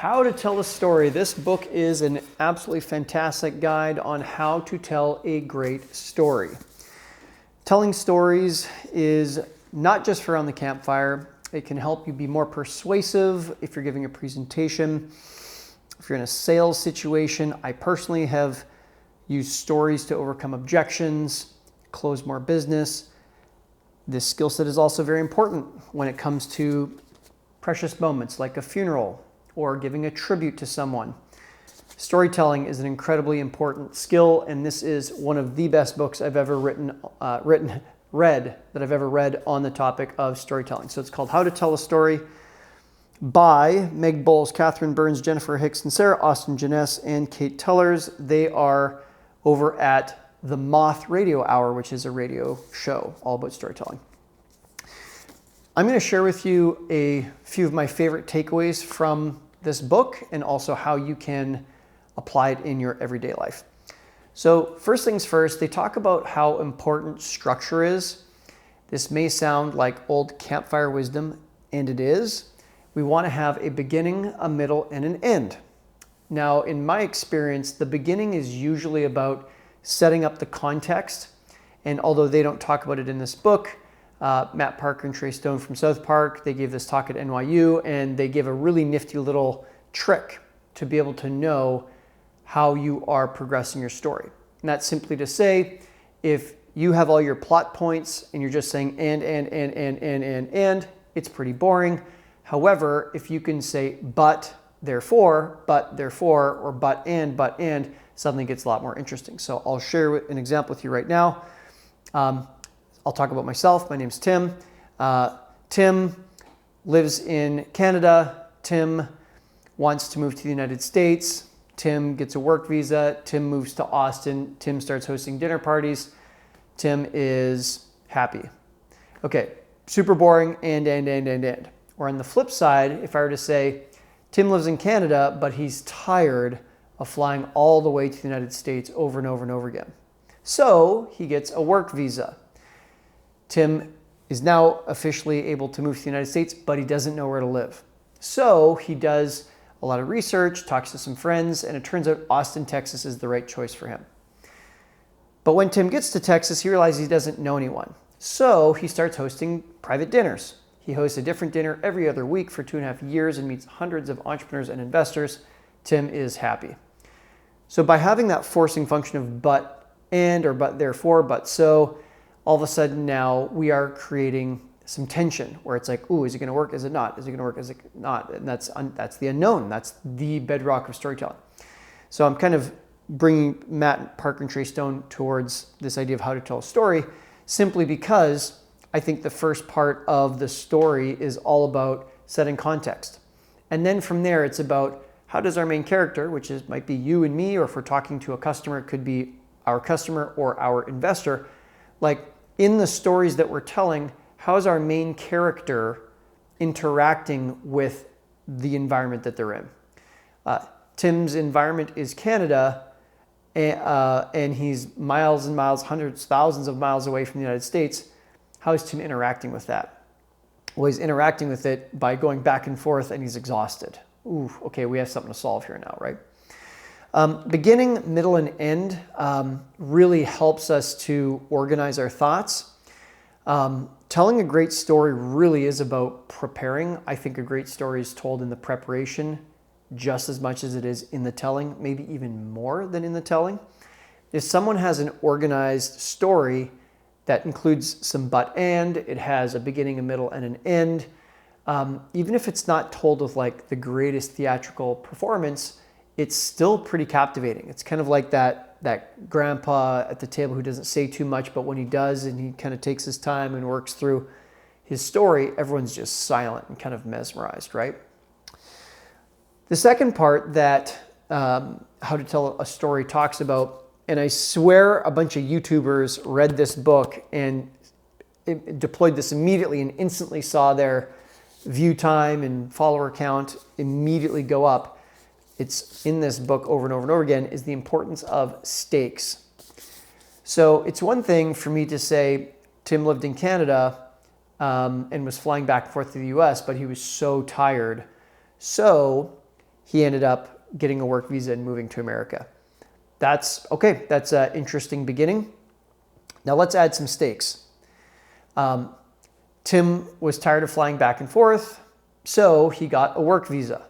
How to Tell a Story. This book is an absolutely fantastic guide on how to tell a great story. Telling stories is not just for around the campfire. It can help you be more persuasive if you're giving a presentation, if you're in a sales situation. I personally have used stories to overcome objections, close more business. This skill set is also very important when it comes to precious moments like a funeral or giving a tribute to someone. Storytelling is an incredibly important skill, and this is one of the best books I've ever read on the topic of storytelling. So it's called How to Tell a Story by Meg Bowles, Catherine Burns, Jennifer Hicks and Sarah, Austin Janess, and Kate Tellers. They are over at the Moth Radio Hour, which is a radio show all about storytelling. I'm going to share with you a few of my favorite takeaways from this book and also how you can apply it in your everyday life. So first things first, they talk about how important structure is. This may sound like old campfire wisdom, and it is. We want to have a beginning, a middle, and an end. Now, in my experience, the beginning is usually about setting up the context. And although they don't talk about it in this book, Matt Parker and Trey Stone from South Park, they gave this talk at NYU, and they give a really nifty little trick to be able to know how you are progressing your story. And that's simply to say, if you have all your plot points and you're just saying and, it's pretty boring. However, if you can say but, therefore, or but, and, suddenly gets a lot more interesting. So I'll share an example with you right now. I'll talk about myself. My name's Tim. Tim lives in Canada. Tim wants to move to the United States. Tim gets a work visa. Tim moves to Austin. Tim starts hosting dinner parties. Tim is happy. Okay, super boring, and. Or on the flip side, if I were to say, Tim lives in Canada, but he's tired of flying all the way to the United States over and over and over again. So he gets a work visa. Tim is now officially able to move to the United States, but he doesn't know where to live. So he does a lot of research, talks to some friends, and it turns out Austin, Texas is the right choice for him. But when Tim gets to Texas, he realizes he doesn't know anyone. So he starts hosting private dinners. He hosts a different dinner every other week for 2.5 years and meets hundreds of entrepreneurs and investors. Tim is happy. So by having that forcing function of but and, or but therefore, but so, all of a sudden now we are creating some tension where it's like, ooh, is it going to work? Is it not? Is it going to work? Is it not? And that's the unknown. That's the bedrock of storytelling. So I'm kind of bringing Matt Parker and Trey Stone towards this idea of how to tell a story simply because I think the first part of the story is all about setting context. And then from there, it's about how does our main character, which might be you and me, or if we're talking to a customer, it could be our customer or our investor, like in the stories that we're telling, how is our main character interacting with the environment that they're in? Tim's environment is Canada, and he's miles and miles, hundreds, thousands of miles away from the United States. How is Tim interacting with that? Well, he's interacting with it by going back and forth, and he's exhausted. Ooh, okay, we have something to solve here now, right? Beginning, middle, and end really helps us to organize our thoughts. Telling a great story really is about preparing. I think a great story is told in the preparation just as much as it is in the telling, maybe even more than in the telling. If someone has an organized story that includes some but and, it has a beginning, a middle, and an end, even if it's not told with like the greatest theatrical performance, it's still pretty captivating. It's kind of like that grandpa at the table who doesn't say too much, but when he does and he kind of takes his time and works through his story, everyone's just silent and kind of mesmerized, right? The second part that How to Tell a Story talks about, and I swear a bunch of YouTubers read this book and deployed this immediately and instantly saw their view time and follower count immediately go up. It's in this book over and over and over again, is the importance of stakes. So it's one thing for me to say Tim lived in Canada and was flying back and forth to the US, but he was so tired. So he ended up getting a work visa and moving to America. That's okay. That's an interesting beginning. Now let's add some stakes. Tim was tired of flying back and forth, so he got a work visa.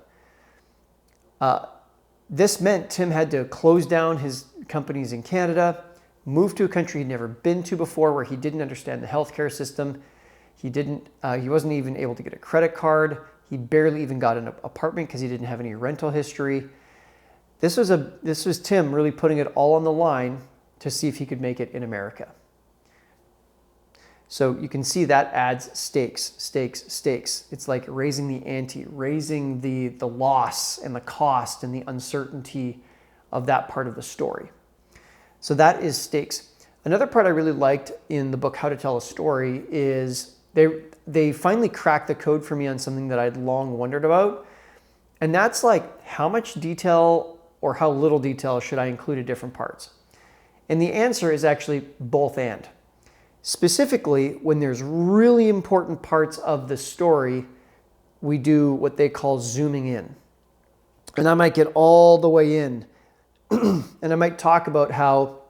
This meant Tim had to close down his companies in Canada, move to a country he'd never been to before, where he didn't understand the healthcare system. He wasn't even able to get a credit card. He barely even got an apartment because he didn't have any rental history. This was Tim really putting it all on the line to see if he could make it in America. So you can see that adds stakes, stakes, stakes. It's like raising the ante, raising the loss and the cost and the uncertainty of that part of the story. So that is stakes. Another part I really liked in the book, How to Tell a Story, is they finally cracked the code for me on something that I'd long wondered about. And that's like, how much detail or how little detail should I include in different parts? And the answer is actually both and. Specifically, when there's really important parts of the story, we do what they call zooming in. And I might get all the way in and I might talk about how,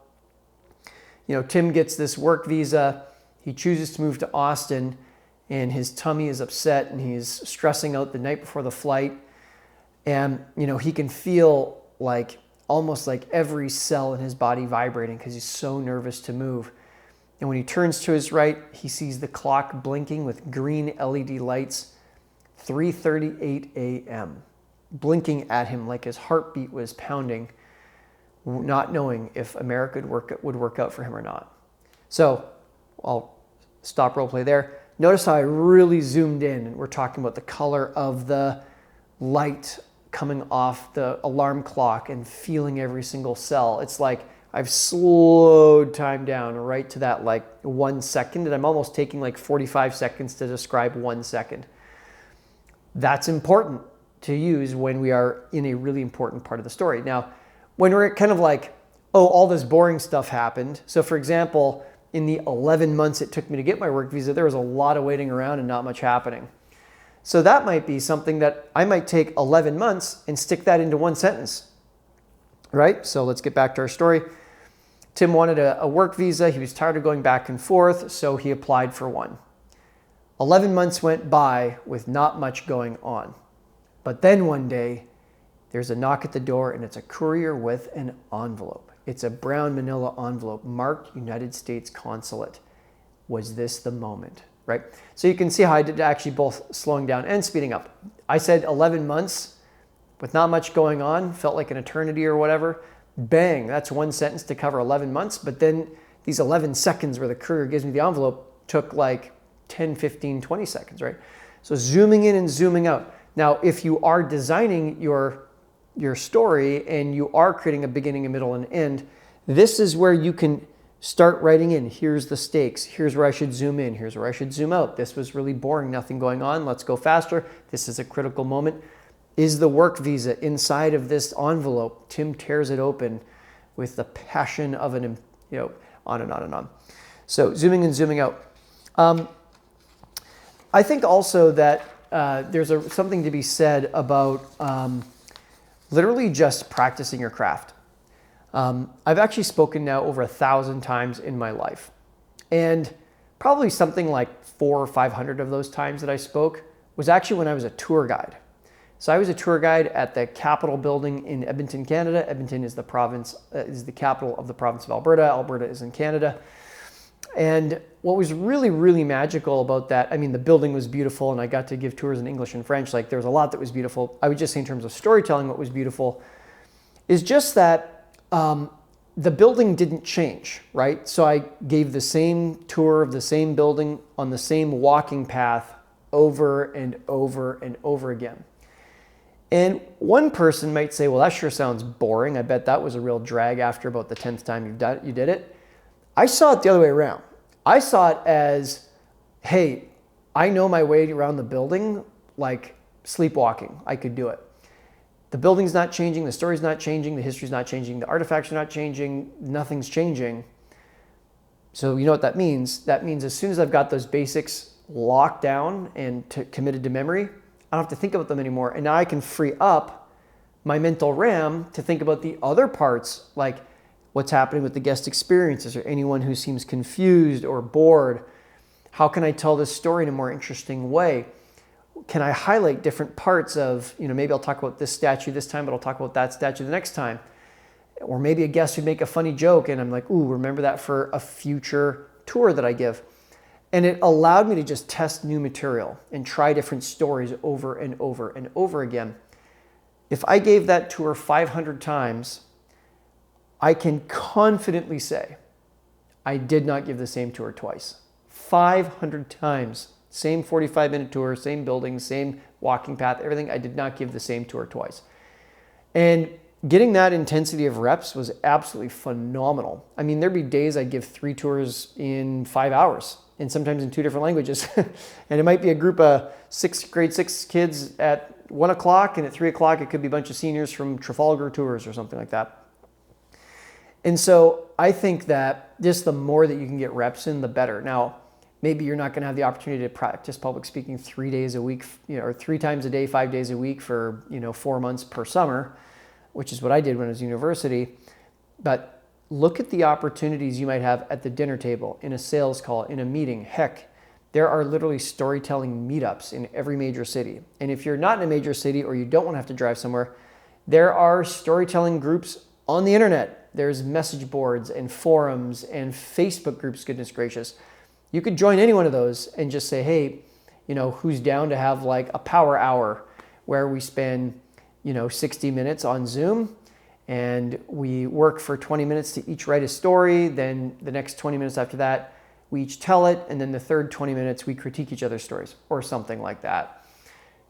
Tim gets this work visa, he chooses to move to Austin, and his tummy is upset and he's stressing out the night before the flight. And, he can feel like almost like every cell in his body vibrating because he's so nervous to move. And when he turns to his right, he sees the clock blinking with green LED lights, 3:38 a.m., blinking at him like his heartbeat was pounding, not knowing if America would work out for him or not. So I'll stop role play there. Notice how I really zoomed in, and we're talking about the color of the light coming off the alarm clock and feeling every single cell. It's like I've slowed time down right to that like 1 second, and I'm almost taking like 45 seconds to describe 1 second. That's important to use when we are in a really important part of the story. Now, when we're kind of like, oh, all this boring stuff happened. So for example, in the 11 months it took me to get my work visa, there was a lot of waiting around and not much happening. So that might be something that I might take 11 months and stick that into one sentence, right? So let's get back to our story. Tim wanted a work visa. He was tired of going back and forth, so he applied for one. 11 months went by with not much going on. But then one day, there's a knock at the door, and it's a courier with an envelope. It's a brown manila envelope marked United States Consulate. Was this the moment, right? So you can see how I did actually both slowing down and speeding up. I said 11 months with not much going on, felt like an eternity or whatever. Bang, that's one sentence to cover 11 months. But then these 11 seconds where the courier gives me the envelope took like 10, 15, 20 seconds, right? So zooming in and zooming out. Now, if you are designing your story and you are creating a beginning, a middle, and end, this is where you can start writing in. Here's the stakes. Here's where I should zoom in. Here's where I should zoom out. This was really boring, nothing going on. Let's go faster. This is a critical moment. Is the work visa inside of this envelope? Tim tears it open with the passion of on and on and on. So zooming in, zooming out. I think also that there's something to be said about literally just practicing your craft. I've actually spoken now over 1,000 times in my life. And probably something like 400 or 500 of those times that I spoke was actually when I was a tour guide. So I was a tour guide at the Capitol building in Edmonton, Canada. Edmonton is the capital of the province of Alberta. Alberta is in Canada. And what was really, really magical about that, I mean, the building was beautiful and I got to give tours in English and French. Like there was a lot that was beautiful. I would just say in terms of storytelling, what was beautiful is just that the building didn't change, right? So I gave the same tour of the same building on the same walking path over and over and over again. And one person might say, well, that sure sounds boring. I bet that was a real drag after about the 10th time you did it. I saw it the other way around. I saw it as, hey, I know my way around the building like sleepwalking. I could do it. The building's not changing, the story's not changing, the history's not changing, the artifacts are not changing, nothing's changing. So you know what that means? That means as soon as I've got those basics locked down and committed to memory, I don't have to think about them anymore. And now I can free up my mental RAM to think about the other parts, like what's happening with the guest experiences or anyone who seems confused or bored. How can I tell this story in a more interesting way? Can I highlight different parts of, maybe I'll talk about this statue this time, but I'll talk about that statue the next time. Or maybe a guest would make a funny joke and I'm like, ooh, remember that for a future tour that I give. And it allowed me to just test new material and try different stories over and over and over again. If I gave that tour 500 times, I can confidently say I did not give the same tour twice. 500 times. Same 45-minute tour, same building, same walking path, everything. I did not give the same tour twice. And getting that intensity of reps was absolutely phenomenal. I mean, there'd be days I'd give 3 tours in 5 hours, and sometimes in 2 different languages. And it might be a group of grade 6 kids at 1 o'clock, and at 3 o'clock it could be a bunch of seniors from Trafalgar Tours or something like that. And so I think that just the more that you can get reps in, the better. Now, maybe you're not going to have the opportunity to practice public speaking 3 days a week, or 3 times a day, 5 days a week for 4 months per summer, which is what I did when I was in university. But look at the opportunities you might have at the dinner table, in a sales call, in a meeting. Heck, there are literally storytelling meetups in every major city. And if you're not in a major city or you don't want to have to drive somewhere, there are storytelling groups on the internet. There's message boards and forums and Facebook groups, goodness gracious. You could join any one of those and just say, hey, who's down to have like a power hour where we spend 60 minutes on Zoom and we work for 20 minutes to each write a story. Then the next 20 minutes after that, we each tell it. And then the third 20 minutes, we critique each other's stories or something like that.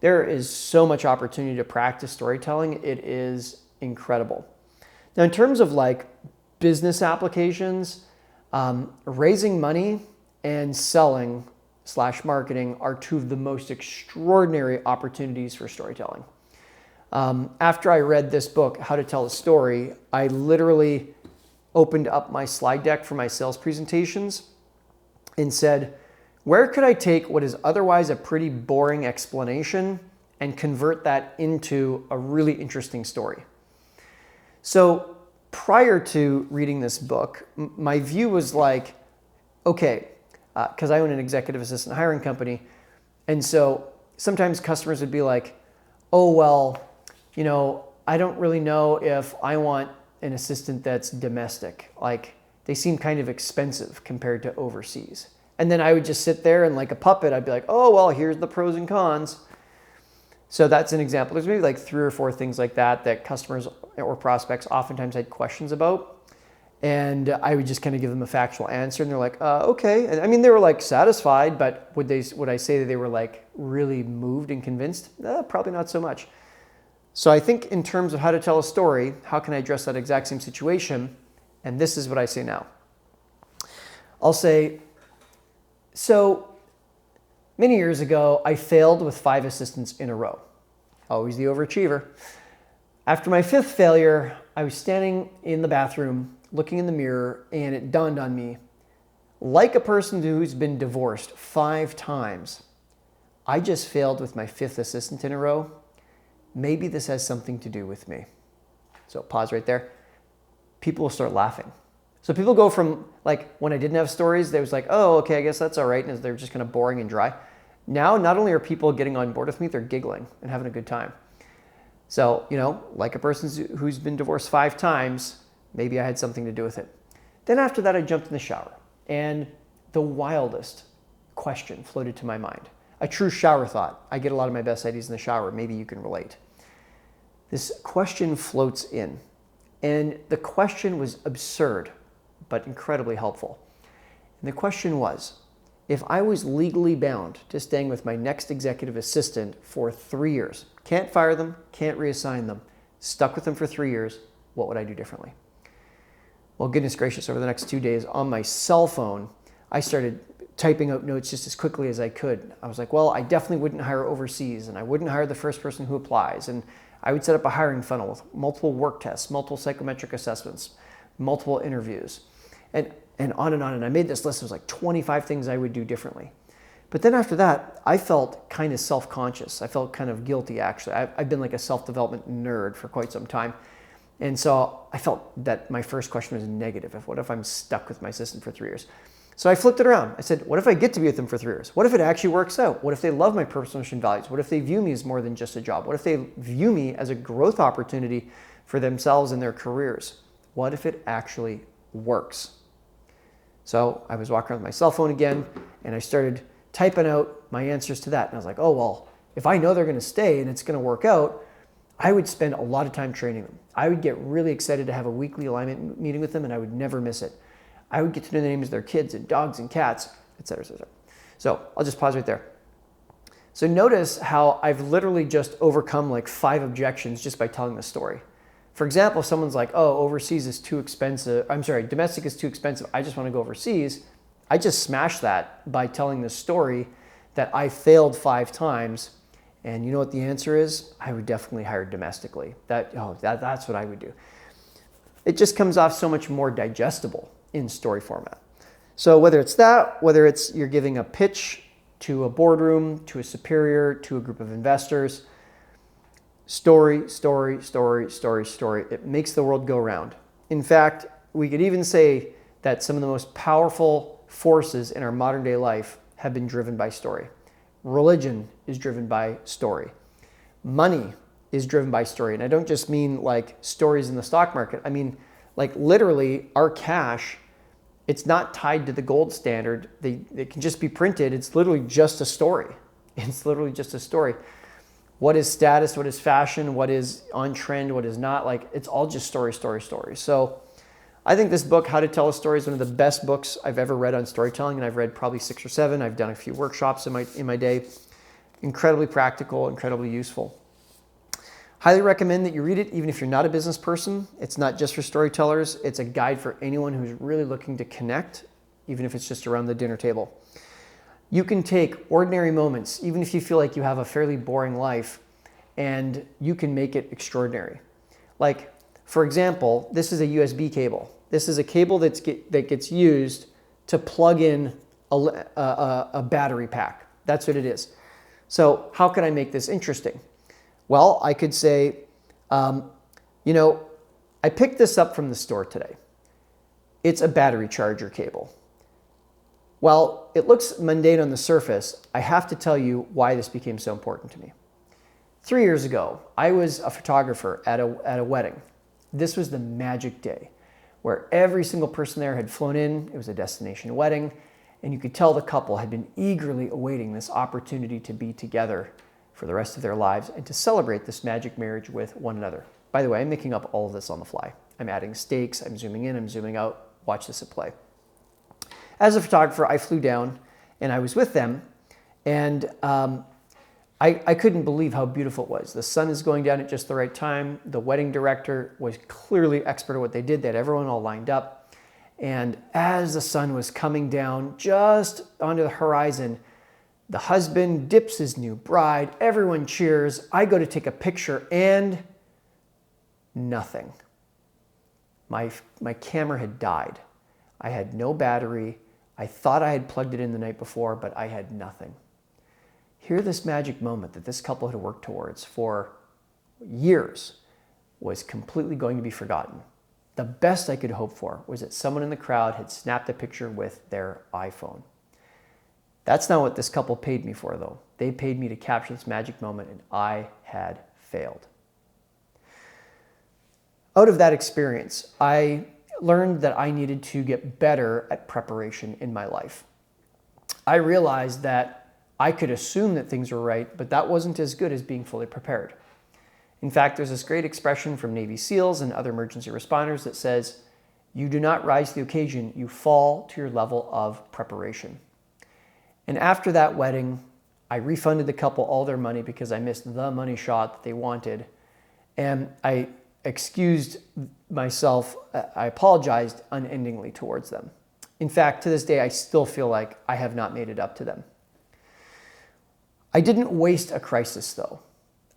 There is so much opportunity to practice storytelling. It is incredible. Now, in terms of like business applications, raising money and selling / marketing are 2 of the most extraordinary opportunities for storytelling. After I read this book, How to Tell a Story, I literally opened up my slide deck for my sales presentations and said, where could I take what is otherwise a pretty boring explanation and convert that into a really interesting story? So prior to reading this book, my view was like, okay, because I own an executive assistant hiring company. And so sometimes customers would be like, oh, well, I don't really know if I want an assistant that's domestic. Like, they seem kind of expensive compared to overseas. And then I would just sit there and like a puppet, I'd be like, oh, well, here's the pros and cons. So that's an example. There's maybe like 3 or 4 things like that customers or prospects oftentimes had questions about. And I would just kind of give them a factual answer and they're like, okay. And I mean, they were like satisfied, but would I say that they were like really moved and convinced? Probably not so much. So I think in terms of how to tell a story, how can I address that exact same situation? And this is what I say now. I'll say, so many years ago, I failed with 5 assistants in a row. Always the overachiever. After my 5th failure, I was standing in the bathroom, looking in the mirror, and it dawned on me, like a person who's been divorced 5 times, I just failed with my 5th assistant in a row. Maybe this has something to do with me. So pause right there. People will start laughing. So people go from like, when I didn't have stories, they was like, oh, okay, I guess that's all right. And they're just kind of boring and dry. Now, not only are people getting on board with me, they're giggling and having a good time. So, like a person who's been divorced 5 times, maybe I had something to do with it. Then after that, I jumped in the shower and the wildest question floated to my mind. A true shower thought. I get a lot of my best ideas in the shower. Maybe you can relate. This question floats in, and the question was absurd, but incredibly helpful. And the question was, if I was legally bound to staying with my next executive assistant for 3 years, can't fire them, can't reassign them, stuck with them for 3 years, what would I do differently? Well, goodness gracious, over the next 2 days on my cell phone, I started typing out notes just as quickly as I could. I was like, well, I definitely wouldn't hire overseas, and I wouldn't hire the first person who applies, and I would set up a hiring funnel with multiple work tests, multiple psychometric assessments, multiple interviews, and on and on. And I made this list. It was like 25 things I would do differently. But then after that, I felt kind of self-conscious. I felt kind of guilty, actually. I've been like a self-development nerd for quite some time. And so I felt that my first question was negative. What if I'm stuck with my assistant for 3 years? So I flipped it around. I said, what if I get to be with them for 3 years? What if it actually works out? What if they love my personal mission values? What if they view me as more than just a job? What if they view me as a growth opportunity for themselves and their careers? What if it actually works? So I was walking around with my cell phone again, and I started typing out my answers to that. And I was like, oh, well, if I know they're going to stay and it's going to work out, I would spend a lot of time training them. I would get really excited to have a weekly alignment meeting with them, and I would never miss it. I would get to know the names of their kids and dogs and cats, et cetera, et cetera. So I'll just pause right there. So notice how I've literally just overcome like 5 objections just by telling the story. For example, if someone's like, oh, overseas is too expensive. I'm sorry, domestic is too expensive. I just want to go overseas. I just smashed that by telling the story that I failed 5 times. And you know what the answer is? I would definitely hire domestically. That's what I would do. It just comes off so much more digestible in story format. So whether it's that, whether it's you're giving a pitch to a boardroom, to a superior, to a group of investors, story, story, story, story, story. It makes the world go round. In fact, we could even say that some of the most powerful forces in our modern day life have been driven by story. Religion is driven by story. Money is driven by story. And I don't just mean like stories in the stock market. I mean, like literally our cash, it's not tied to the gold standard. It can just be printed. It's literally just a story. It's literally just a story. What is status? What is fashion? What is on trend? What is not? Like, it's all just story, story, story. So I think this book, How to Tell a Story, is one of the best books I've ever read on storytelling, and I've read probably 6 or 7. I've done a few workshops in my day. Incredibly practical, incredibly useful. Highly recommend that you read it, even if you're not a business person. It's not just for storytellers. It's a guide for anyone who's really looking to connect, even if it's just around the dinner table. You can take ordinary moments, even if you feel like you have a fairly boring life, and you can make it extraordinary. Like, for example, this is a USB cable. This is a cable that gets used to plug in a battery pack. That's what it is. So how can I make this interesting? Well, I could say, I picked this up from the store today. It's a battery charger cable. While it looks mundane on the surface, I have to tell you why this became so important to me. 3 years ago, I was a photographer at a wedding. This was the magic day where every single person there had flown in. It was a destination wedding, and you could tell the couple had been eagerly awaiting this opportunity to be together for the rest of their lives and to celebrate this magic marriage with one another. By the way, I'm making up all of this on the fly. I'm adding stakes, I'm zooming in, I'm zooming out. Watch this at play. As a photographer, I flew down and I was with them, and I couldn't believe how beautiful it was. The sun is going down at just the right time. The wedding director was clearly expert at what they did. They had everyone all lined up. And as the sun was coming down just onto the horizon, the husband dips his new bride. Everyone cheers. I go to take a picture and nothing. My camera had died. I had no battery. I thought I had plugged it in the night before, but I had nothing. Here, this magic moment that this couple had worked towards for years was completely going to be forgotten. The best I could hope for was that someone in the crowd had snapped a picture with their iPhone. That's not what this couple paid me for, though. They paid me to capture this magic moment, and I had failed. Out of that experience, I learned that I needed to get better at preparation in my life. I realized that I could assume that things were right, but that wasn't as good as being fully prepared. In fact, there's this great expression from Navy SEALs and other emergency responders that says, you do not rise to the occasion, you fall to your level of preparation. And after that wedding, I refunded the couple all their money because I missed the money shot that they wanted. And I excused myself, I apologized unendingly towards them. In fact, to this day, I still feel like I have not made it up to them. I didn't waste a crisis, though.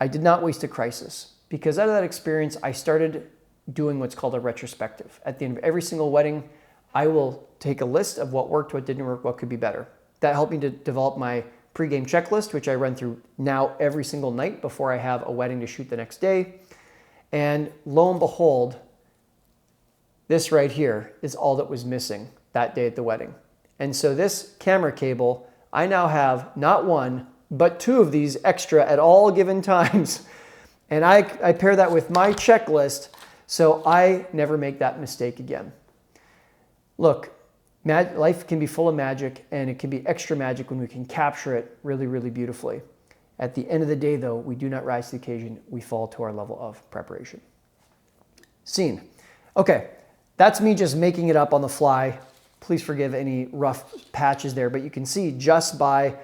I did not waste a crisis, because out of that experience, I started doing what's called a retrospective. At the end of every single wedding, I will take a list of what worked, what didn't work, what could be better. That helped me to develop my pregame checklist, which I run through now every single night before I have a wedding to shoot the next day. And lo and behold, this right here is all that was missing that day at the wedding. And so this camera cable, I now have not one, but two of these extra at all given times. And I pair that with my checklist so I never make that mistake again. Look, life can be full of magic, and it can be extra magic when we can capture it really, really beautifully. At the end of the day, though, we do not rise to the occasion. We fall to our level of preparation. Scene. Okay, that's me just making it up on the fly. Please forgive any rough patches there, but you can see just by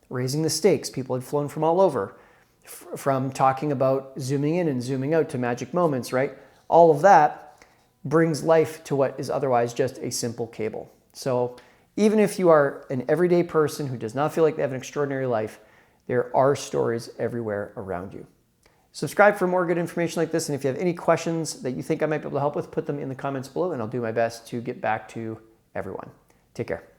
raising the stakes, people had flown from all over, from talking about zooming in and zooming out to magic moments, right? All of that brings life to what is otherwise just a simple cable. So even if you are an everyday person who does not feel like they have an extraordinary life, there are stories everywhere around you. Subscribe for more good information like this, and if you have any questions that you think I might be able to help with, put them in the comments below, and I'll do my best to get back to everyone. Take care.